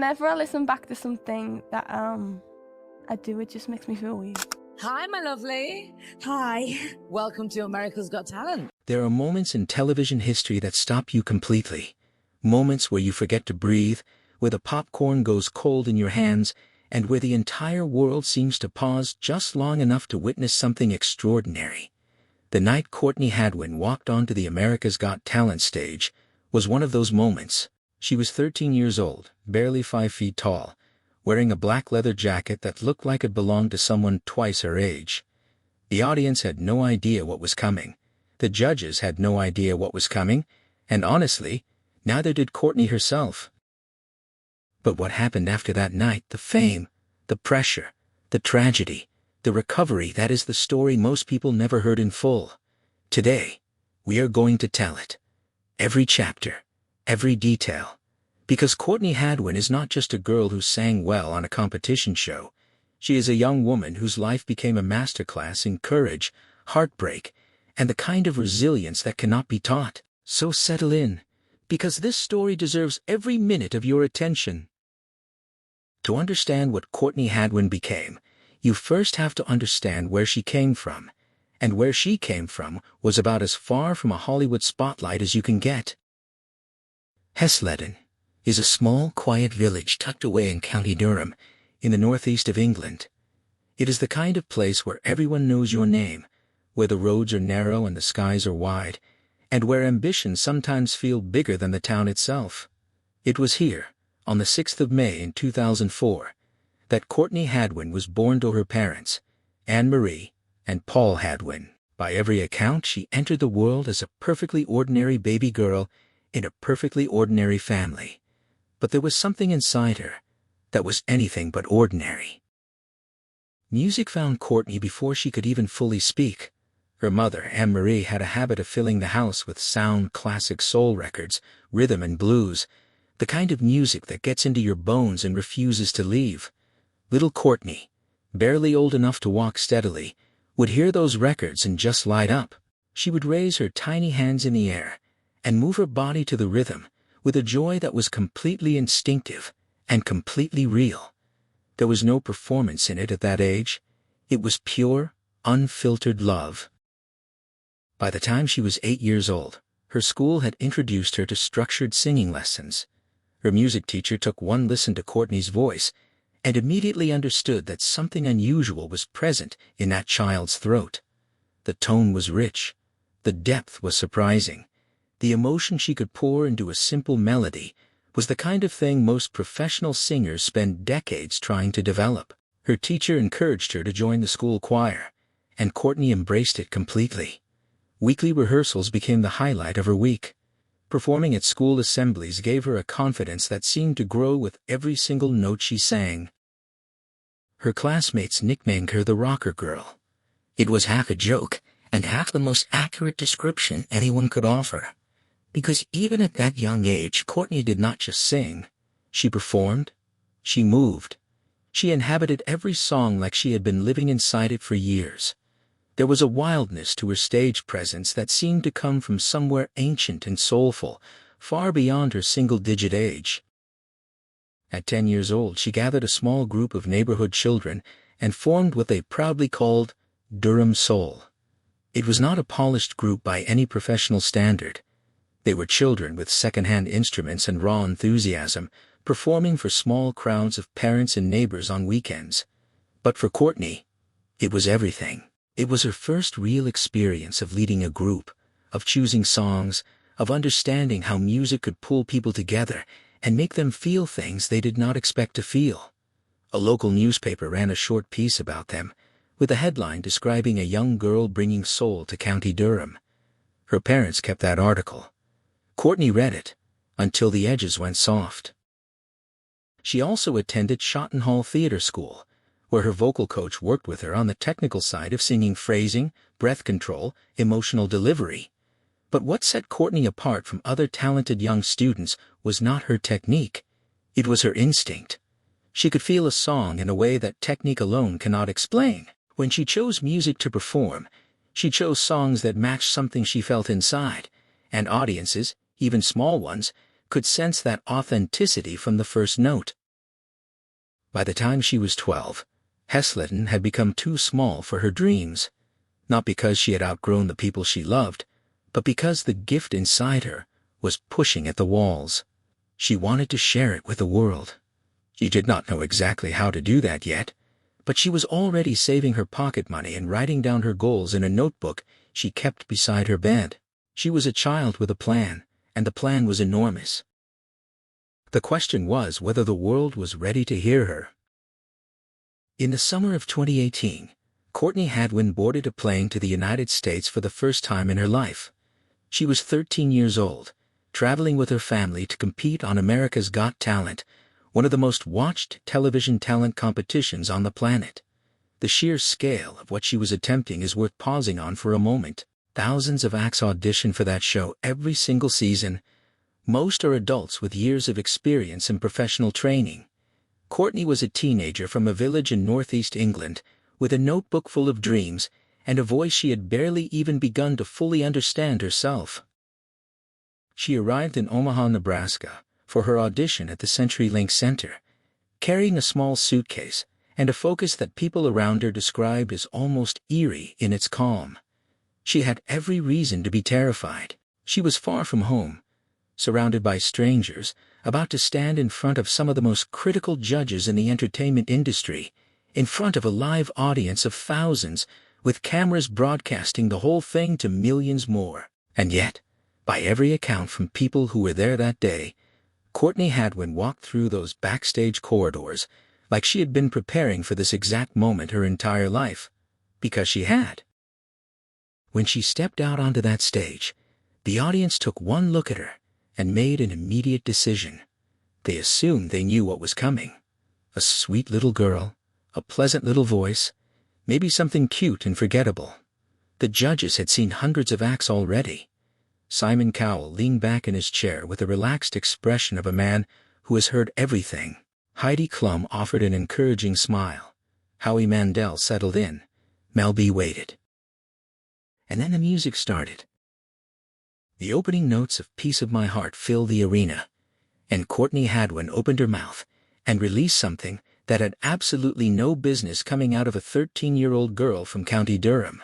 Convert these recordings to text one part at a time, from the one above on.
Whenever I listen back to something that I do, it just makes me feel weird. Hi, my lovely. Hi. Welcome to America's Got Talent. There are moments in television history that stop you completely. Moments where you forget to breathe, where the popcorn goes cold in your hands, and where the entire world seems to pause just long enough to witness something extraordinary. The night Courtney Hadwin walked onto the America's Got Talent stage was one of those moments. She was 13 years old, barely 5 feet tall, wearing a black leather jacket that looked like it belonged to someone twice her age. The audience had no idea what was coming. The judges had no idea what was coming, and honestly, neither did Courtney herself. But what happened after that night, the fame, the pressure, the tragedy, the recovery, that is the story most people never heard in full. Today, we are going to tell it. Every chapter, every detail. Because Courtney Hadwin is not just a girl who sang well on a competition show. She is a young woman whose life became a masterclass in courage, heartbreak, and the kind of resilience that cannot be taught. So settle in, because this story deserves every minute of your attention. To understand what Courtney Hadwin became, you first have to understand where she came from. And where she came from was about as far from a Hollywood spotlight as you can get. Hesleden is a small, quiet village tucked away in County Durham, in the northeast of England. It is the kind of place where everyone knows your name, where the roads are narrow and the skies are wide, and where ambitions sometimes feel bigger than the town itself. It was here, on the 6th of May in 2004, that Courtney Hadwin was born to her parents, Anne-Marie and Paul Hadwin. By every account, she entered the world as a perfectly ordinary baby girl in a perfectly ordinary family. But there was something inside her that was anything but ordinary. Music found Courtney before she could even fully speak. Her mother, Anne-Marie, had a habit of filling the house with sound classic soul records, rhythm and blues, the kind of music that gets into your bones and refuses to leave. Little Courtney, barely old enough to walk steadily, would hear those records and just light up. She would raise her tiny hands in the air and move her body to the rhythm with a joy that was completely instinctive and completely real. There was no performance in it at that age. It was pure, unfiltered love. By the time she was 8 years old, her school had introduced her to structured singing lessons. Her music teacher took one listen to Courtney's voice and immediately understood that something unusual was present in that child's throat. The tone was rich. The depth was surprising. The emotion she could pour into a simple melody was the kind of thing most professional singers spend decades trying to develop. Her teacher encouraged her to join the school choir, and Courtney embraced it completely. Weekly rehearsals became the highlight of her week. Performing at school assemblies gave her a confidence that seemed to grow with every single note she sang. Her classmates nicknamed her the rocker girl. It was half a joke and half the most accurate description anyone could offer. Because even at that young age, Courtney did not just sing. She performed. She moved. She inhabited every song like she had been living inside it for years. There was a wildness to her stage presence that seemed to come from somewhere ancient and soulful, far beyond her single-digit age. At 10 years old, she gathered a small group of neighborhood children and formed what they proudly called Durham Soul. It was not a polished group by any professional standard. They were children with second-hand instruments and raw enthusiasm, performing for small crowds of parents and neighbors on weekends. But for Courtney, it was everything. It was her first real experience of leading a group, of choosing songs, of understanding how music could pull people together and make them feel things they did not expect to feel. A local newspaper ran a short piece about them, with a headline describing a young girl bringing soul to County Durham. Her parents kept that article. Courtney read it, until the edges went soft. She also attended Shotton Hall Theatre School, where her vocal coach worked with her on the technical side of singing, phrasing, breath control, emotional delivery. But what set Courtney apart from other talented young students was not her technique. It was her instinct. She could feel a song in a way that technique alone cannot explain. When she chose music to perform, she chose songs that matched something she felt inside, and audiences, even small ones, could sense that authenticity from the first note. By the time she was 12, Hesleden had become too small for her dreams, not because she had outgrown the people she loved, but because the gift inside her was pushing at the walls. She wanted to share it with the world. She did not know exactly how to do that yet, but she was already saving her pocket money and writing down her goals in a notebook she kept beside her bed. She was a child with a plan, and the plan was enormous. The question was whether the world was ready to hear her. In the summer of 2018, Courtney Hadwin boarded a plane to the United States for the first time in her life. She was 13 years old, traveling with her family to compete on America's Got Talent, one of the most watched television talent competitions on the planet. The sheer scale of what she was attempting is worth pausing on for a moment. Thousands of acts audition for that show every single season. Most are adults with years of experience and professional training. Courtney was a teenager from a village in northeast England, with a notebook full of dreams and a voice she had barely even begun to fully understand herself. She arrived in Omaha, Nebraska, for her audition at the CenturyLink Center, carrying a small suitcase and a focus that people around her described as almost eerie in its calm. She had every reason to be terrified. She was far from home, surrounded by strangers, about to stand in front of some of the most critical judges in the entertainment industry, in front of a live audience of thousands, with cameras broadcasting the whole thing to millions more. And yet, by every account from people who were there that day, Courtney Hadwin walked through those backstage corridors like she had been preparing for this exact moment her entire life, because she had. When she stepped out onto that stage, the audience took one look at her and made an immediate decision. They assumed they knew what was coming. A sweet little girl, a pleasant little voice, maybe something cute and forgettable. The judges had seen hundreds of acts already. Simon Cowell leaned back in his chair with the relaxed expression of a man who has heard everything. Heidi Klum offered an encouraging smile. Howie Mandel settled in. Mel B waited. And then the music started. The opening notes of Piece of My Heart filled the arena, and Courtney Hadwin opened her mouth and released something that had absolutely no business coming out of a 13-year-old girl from County Durham.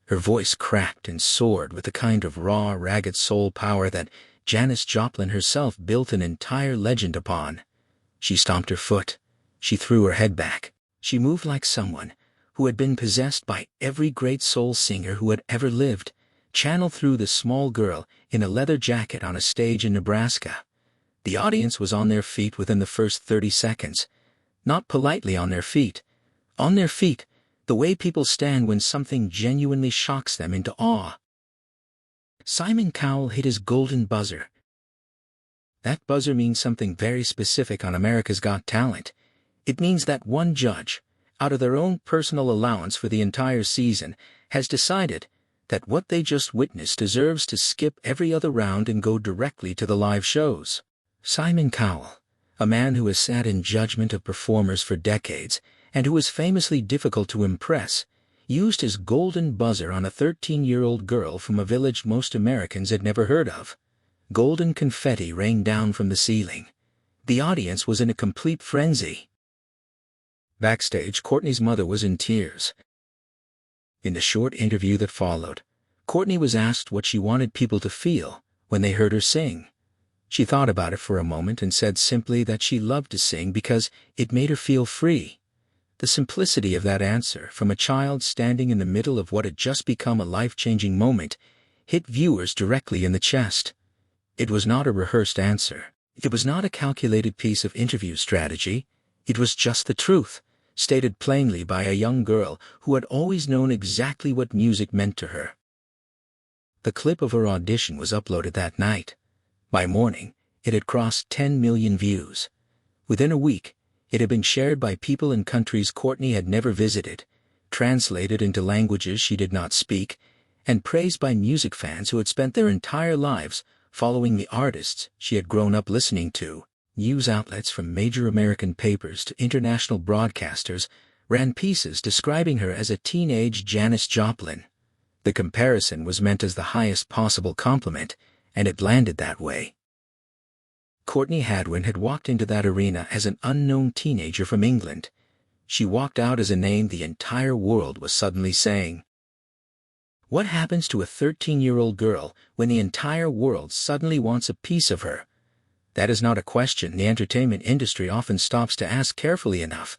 Her voice cracked and soared with the kind of raw, ragged soul power that Janis Joplin herself built an entire legend upon. She stomped her foot. She threw her head back. She moved like someone who had been possessed by every great soul singer who had ever lived, channeled through the small girl in a leather jacket on a stage in Nebraska. The audience was on their feet within the first 30 seconds. Not politely on their feet. On their feet, the way people stand when something genuinely shocks them into awe. Simon Cowell hit his golden buzzer. That buzzer means something very specific on America's Got Talent. It means that one judge, out of their own personal allowance for the entire season, has decided that what they just witnessed deserves to skip every other round and go directly to the live shows. Simon Cowell, a man who has sat in judgment of performers for decades and who is famously difficult to impress, used his golden buzzer on a 13-year-old girl from a village most Americans had never heard of. Golden confetti rained down from the ceiling. The audience was in a complete frenzy. Backstage, Courtney's mother was in tears. In the short interview that followed, Courtney was asked what she wanted people to feel when they heard her sing. She thought about it for a moment and said simply that she loved to sing because it made her feel free. The simplicity of that answer from a child standing in the middle of what had just become a life-changing moment hit viewers directly in the chest. It was not a rehearsed answer. It was not a calculated piece of interview strategy. It was just the truth, stated plainly by a young girl who had always known exactly what music meant to her. The clip of her audition was uploaded that night. By morning, it had crossed 10 million views. Within a week, it had been shared by people in countries Courtney had never visited, translated into languages she did not speak, and praised by music fans who had spent their entire lives following the artists she had grown up listening to. News outlets from major American papers to international broadcasters ran pieces describing her as a teenage Janis Joplin. The comparison was meant as the highest possible compliment, and it landed that way. Courtney Hadwin had walked into that arena as an unknown teenager from England. She walked out as a name the entire world was suddenly saying. What happens to a 13-year-old girl when the entire world suddenly wants a piece of her? That is not a question the entertainment industry often stops to ask carefully enough,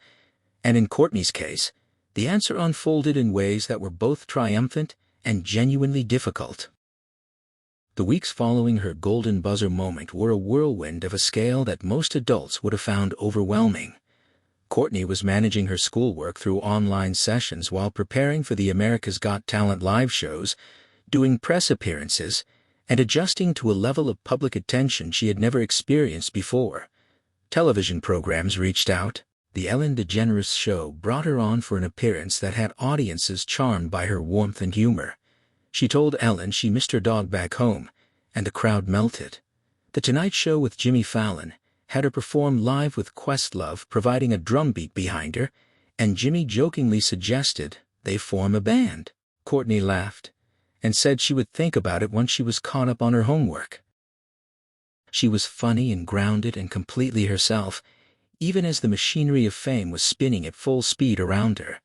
and in Courtney's case, the answer unfolded in ways that were both triumphant and genuinely difficult. The weeks following her golden buzzer moment were a whirlwind of a scale that most adults would have found overwhelming. Courtney was managing her schoolwork through online sessions while preparing for the America's Got Talent live shows, doing press appearances, and adjusting to a level of public attention she had never experienced before. Television programs reached out. The Ellen DeGeneres Show brought her on for an appearance that had audiences charmed by her warmth and humor. She told Ellen she missed her dog back home, and the crowd melted. The Tonight Show with Jimmy Fallon had her perform live with Questlove providing a drum beat behind her, and Jimmy jokingly suggested they form a band. Courtney laughed and said she would think about it once she was caught up on her homework. She was funny and grounded and completely herself, even as the machinery of fame was spinning at full speed around her.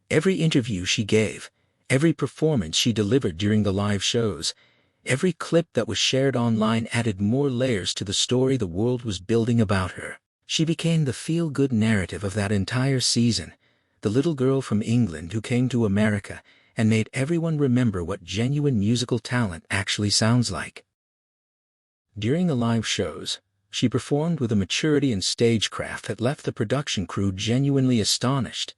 Every interview she gave, every performance she delivered during the live shows, every clip that was shared online added more layers to the story the world was building about her. She became the feel-good narrative of that entire season, the little girl from England who came to America and made everyone remember what genuine musical talent actually sounds like. During the live shows, she performed with a maturity and stagecraft that left the production crew genuinely astonished.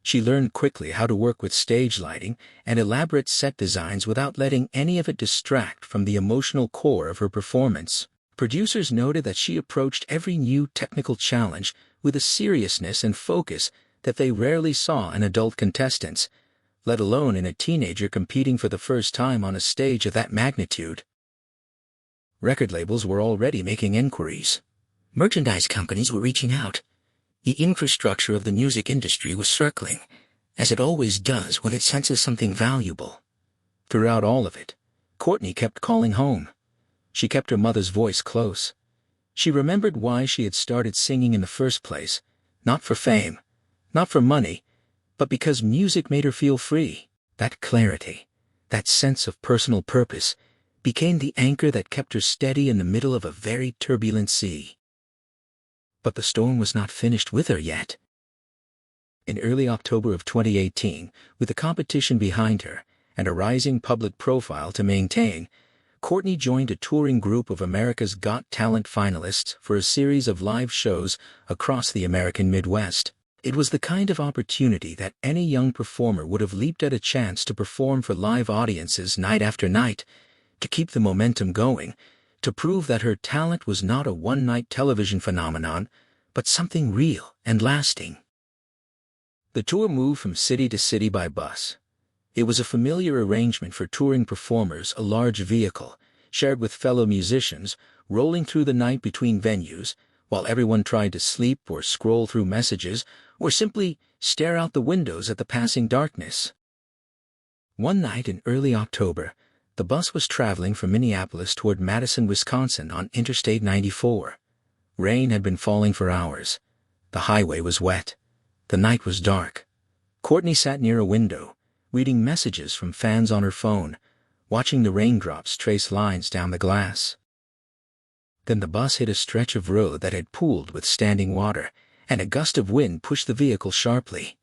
She learned quickly how to work with stage lighting and elaborate set designs without letting any of it distract from the emotional core of her performance. Producers noted that she approached every new technical challenge with a seriousness and focus that they rarely saw in adult contestants, let alone in a teenager competing for the first time on a stage of that magnitude. Record labels were already making inquiries. Merchandise companies were reaching out. The infrastructure of the music industry was circling, as it always does when it senses something valuable. Throughout all of it, Courtney kept calling home. She kept her mother's voice close. She remembered why she had started singing in the first place, not for fame, not for money, but because music made her feel free. That clarity, that sense of personal purpose, became the anchor that kept her steady in the middle of a very turbulent sea. But the storm was not finished with her yet. In early October of 2018, with the competition behind her and a rising public profile to maintain, Courtney joined a touring group of America's Got Talent finalists for a series of live shows across the American Midwest. It was the kind of opportunity that any young performer would have leaped at a chance to perform for live audiences night after night, to keep the momentum going, to prove that her talent was not a one-night television phenomenon, but something real and lasting. The tour moved from city to city by bus. It was a familiar arrangement for touring performers, a large vehicle, shared with fellow musicians, rolling through the night between venues, while everyone tried to sleep or scroll through messages, or simply stare out the windows at the passing darkness. One night in early October, the bus was traveling from Minneapolis toward Madison, Wisconsin on Interstate 94. Rain had been falling for hours. The highway was wet. The night was dark. Courtney sat near a window, reading messages from fans on her phone, watching the raindrops trace lines down the glass. Then the bus hit a stretch of road that had pooled with standing water, and a gust of wind pushed the vehicle sharply.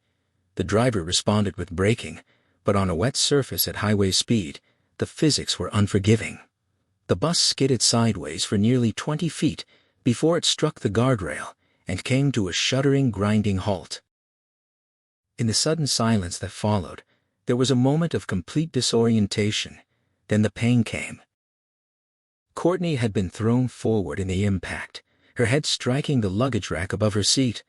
The driver responded with braking, but on a wet surface at highway speed, the physics were unforgiving. The bus skidded sideways for nearly 20 feet before it struck the guardrail and came to a shuddering, grinding halt. In the sudden silence that followed, there was a moment of complete disorientation. Then the pain came. Courtney had been thrown forward in the impact, her head striking the luggage rack above her seat,